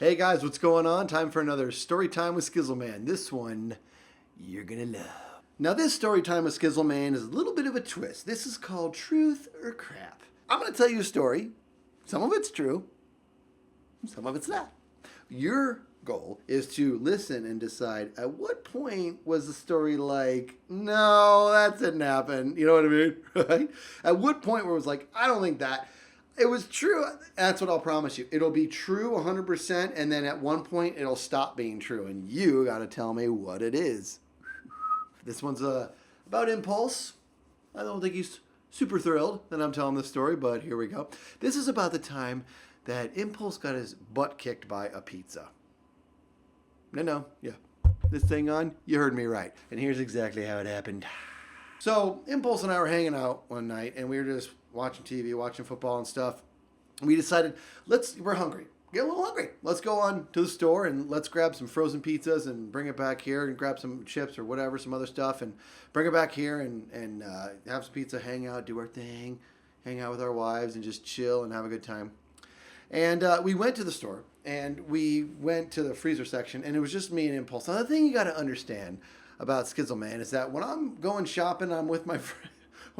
Hey guys, what's going on? Time for another story time with Skizzleman. This one, you're gonna love. Now this story time with Skizzleman is a little bit of a twist. This is called Truth or Crap. I'm gonna tell you a story. Some of it's true, some of it's not. Your goal is to listen and decide at what point was the story like, no, that didn't happen. You know what I mean? Right? At what point where it was like, I don't think that. It was true. That's what I'll promise you. It'll be true 100%, and then at one point it'll stop being true, and you got to tell me what it is. This one's about Impulse. I don't think he's super thrilled that I'm telling this story, but here we go. This is about the time that Impulse got his butt kicked by a pizza. Yeah. This thing on? You heard me right. And here's exactly how it happened. So Impulse and I were hanging out one night, and we were just watching TV, watching football and stuff. We decided, we're hungry. Get a little hungry. Let's go on to the store and let's grab some frozen pizzas and bring it back here and grab some chips or whatever, some other stuff, and bring it back here and have some pizza, hang out, do our thing, hang out with our wives and just chill and have a good time. And we went to the store and we went to the freezer section, and it was just me and Impulse. Now the thing you got to understand about Skizzleman is that when I'm going shopping, when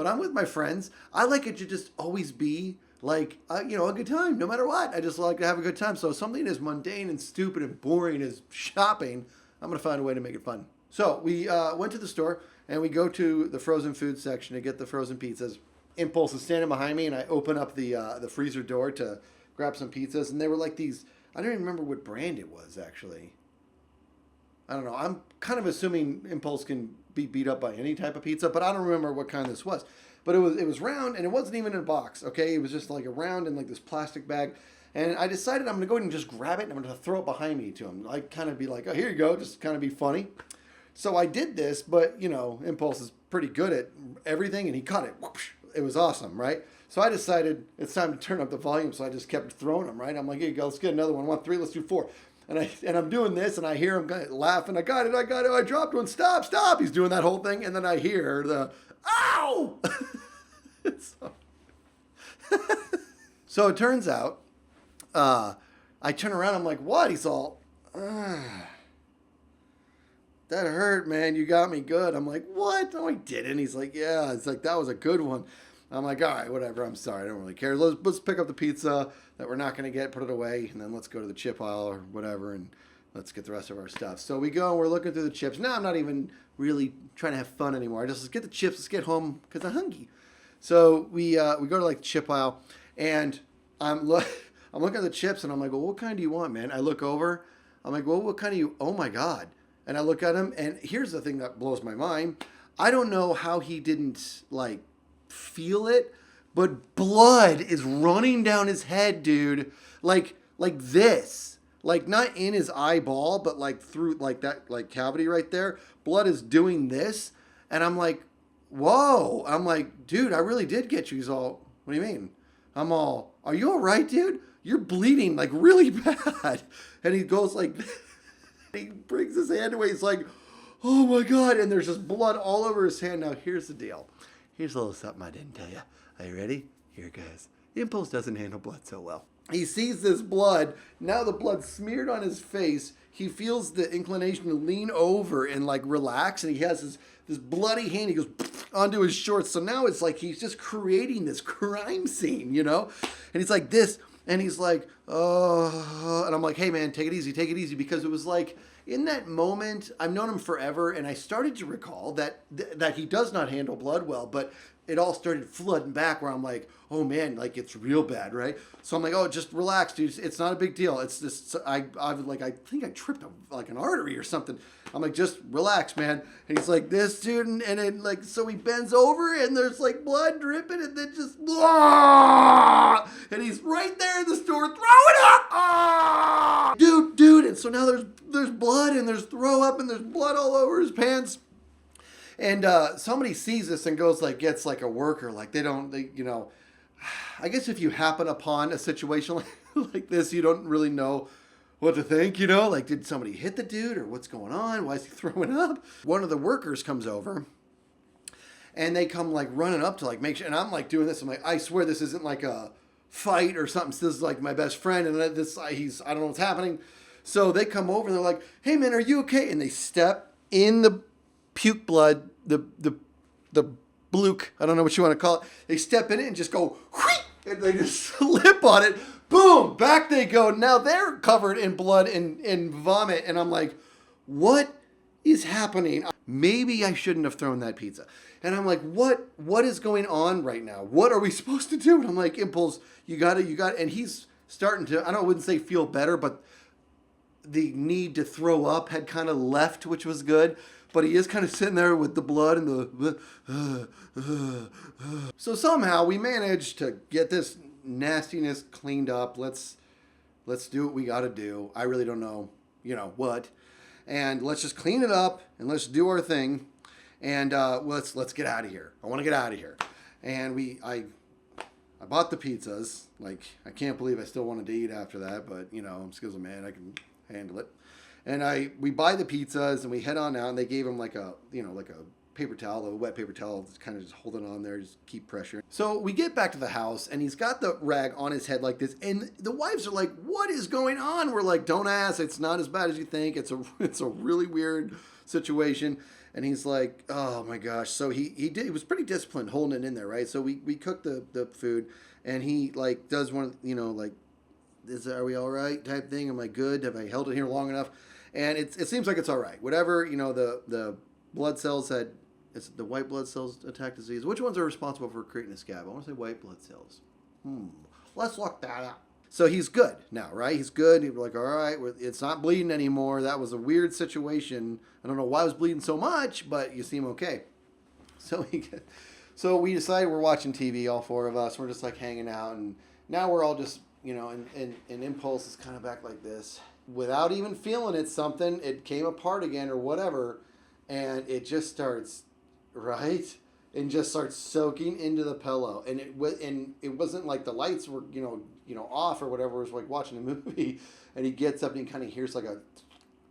I'm with my friends, I like it to just always be like, a good time, no matter what. I just like to have a good time. So something as mundane and stupid and boring as shopping, I'm going to find a way to make it fun. So we went to the store, and we go to the frozen food section to get the frozen pizzas. Impulse is standing behind me, and I open up the freezer door to grab some pizzas. And they were like these, I don't even remember what brand it was, actually. I don't know. I'm kind of assuming Impulse can be beat up by any type of pizza, but I don't remember what kind this was. But it was round, and it wasn't even in a box, okay? It was just like a round in like this plastic bag. And I decided I'm going to go ahead and just grab it, and I'm going to throw it behind me to him. Like, kind of be like, oh, here you go, just kind of be funny. So I did this, but, Impulse is pretty good at everything, and he caught it. Whoosh. It was awesome, right? So I decided it's time to turn up the volume, so I just kept throwing them, right? I'm like, here you go, let's get another one. 1, 3, let's do 4. And I'm doing this, and I hear him laughing. I got it. I dropped one. Stop. He's doing that whole thing, and then I hear the, ow! So it turns out, I turn around, I'm like, what? He's all, that hurt, man. You got me good. I'm like, what? No, I didn't. He's like, yeah. It's like, that was a good one. I'm like, all right, whatever. I'm sorry. I don't really care. Let's pick up the pizza that we're not going to get, put it away, and then let's go to the chip aisle or whatever, and let's get the rest of our stuff. So we go, and we're looking through the chips. Now I'm not even really trying to have fun anymore. I just, let's get the chips. Let's get home because I'm hungry. So we go to like the chip aisle, and I'm looking at the chips, and I'm like, well, what kind do you want, man? I look over. I'm like, well, what kind do you? Oh my God! And I look at him, and here's the thing that blows my mind. I don't know how he didn't like feel it, but blood is running down his head, dude. Like this. Like not in his eyeball, but like through like that like cavity right there. Blood is doing this. And I'm like, whoa. I'm like, dude, I really did get you. He's all, what do you mean? I'm all, are you all right, dude? You're bleeding like really bad. And he goes like, he brings his hand away. He's like, oh my God. And there's just blood all over his hand. Now here's the deal. Here's a little something I didn't tell you. Are you ready? Here it goes. Impulse doesn't handle blood so well. He sees this blood. Now the blood smeared on his face. He feels the inclination to lean over and like relax. And he has this bloody hand. He goes onto his shorts. So now it's like he's just creating this crime scene, And he's like this. And he's like, oh. And I'm like, hey, man, take it easy. Because it was like, in that moment, I've known him forever, and I started to recall that he does not handle blood well, but it all started flooding back where I'm like, oh man, like it's real bad, right? So I'm like, oh, just relax, dude. It's not a big deal. It's just, I think I tripped an artery or something. I'm like, just relax, man. And he's like, this, dude, and then like, so he bends over, and there's like blood dripping, and then just, blah! And he's right there in the store, throw it up, ah! Dude, and so now there's blood, and there's throw up, and there's blood all over his pants. And somebody sees this and goes like, gets like a worker, like they I guess if you happen upon a situation like this, you don't really know what to think, like did somebody hit the dude or what's going on? Why is he throwing up? One of the workers comes over and they come like running up to like make sure, and I'm like doing this. I'm like, I swear this isn't like a fight or something. So this is like my best friend, and I don't know what's happening. So they come over and they're like, "Hey man, are you okay?" And they step in the puke blood, the bluke, I don't know what you want to call it. They step in it and just go, whee, and they just slip on it. Boom, back they go. Now they're covered in blood and vomit, and I'm like, what is happening? Maybe I shouldn't have thrown that pizza. And I'm like, what is going on right now? What are we supposed to do? And I'm like, Impulse, you got it. And he's starting to, I wouldn't say feel better, but the need to throw up had kind of left, which was good. But he is kind of sitting there with the blood and the... So somehow we managed to get this nastiness cleaned up. Let's do what we got to do. I really don't know, what. And let's just clean it up and let's do our thing. And let's get out of here. I want to get out of here. And I bought the pizzas. Like, I can't believe I still wanted to eat after that, but I'm Skizzleman. I can handle it. And we buy the pizzas and we head on out, and they gave him like a paper towel, a wet paper towel, kind of just holding on there, just keep pressure. So we get back to the house, and he's got the rag on his head like this, and the wives are like, "What is going on?" We're like, "Don't ask. It's not as bad as you think. It's a really weird situation." And he's like, "Oh my gosh." So he was pretty disciplined holding it in there, right? So we cook the food, and he like does one, like, are we all right type thing? Am I good? Have I held it here long enough? And it seems like it's all right. Whatever, the blood cells it's the white blood cells attack disease. Which ones are responsible for creating a scab? I want to say white blood cells. Let's look that up. So he's good now, right? He's good. He's like, all right, it's not bleeding anymore. That was a weird situation. I don't know why I was bleeding so much, but you seem okay. So we decided we're watching TV, all four of us. We're just like hanging out, and now we're all just, and Impulse is kind of back like this. Without even feeling it came apart again or whatever, and it just starts, right? And just starts soaking into the pillow. And it wasn't like the lights were, off or whatever. It was like watching a movie, and he gets up and he kind of hears like a,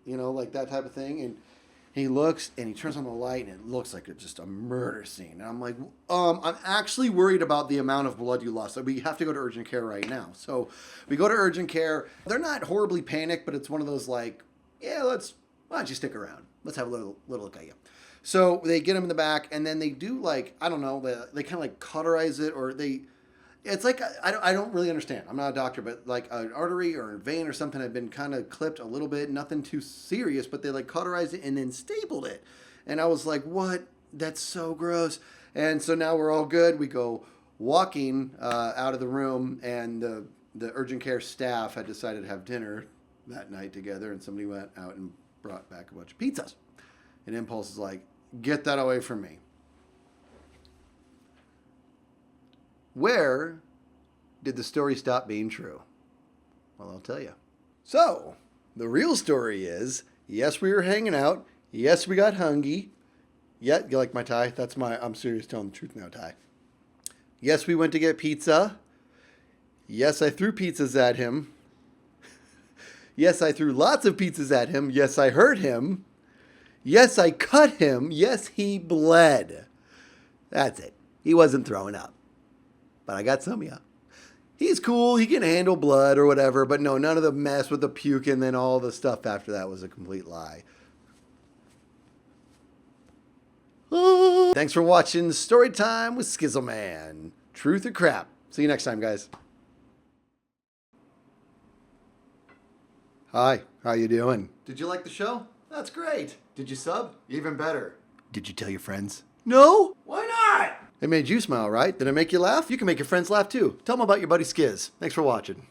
like that type of thing. And he looks and he turns on the light, and it looks like it's just a murder scene. And I'm like, I'm actually worried about the amount of blood you lost. So we have to go to urgent care right now. So we go to urgent care. They're not horribly panicked, but it's one of those like, yeah, why don't you stick around? Let's have a little look at you. So they get him in the back, and then they do like, I don't know, they kind of like cauterize it, or it's like, I don't really understand. I'm not a doctor, but like an artery or a vein or something had been kind of clipped a little bit, nothing too serious, but they like cauterized it and then stapled it. And I was like, what? That's so gross. And so now we're all good. We go walking out of the room, and the urgent care staff had decided to have dinner that night together, and somebody went out and brought back a bunch of pizzas. And Impulse is like, get that away from me. Where did the story stop being true? Well, I'll tell you. So, the real story is, yes, we were hanging out. Yes, we got hungry. Yeah, you like my tie? I'm serious, telling the truth now tie. Yes, we went to get pizza. Yes, I threw pizzas at him. Yes, I threw lots of pizzas at him. Yes, I hurt him. Yes, I cut him. Yes, he bled. That's it. He wasn't throwing up. But I got some, yeah. He's cool. He can handle blood or whatever. But no, none of the mess with the puke and then all the stuff after that was a complete lie. Thanks for watching Storytime with Skizzleman. Truth or crap. See you next time, guys. Hi, how you doing? Did you like the show? That's great. Did you sub? Even better. Did you tell your friends? No? Why not? It made you smile, right? Did it make you laugh? You can make your friends laugh too. Tell them about your buddy Skiz. Thanks for watching.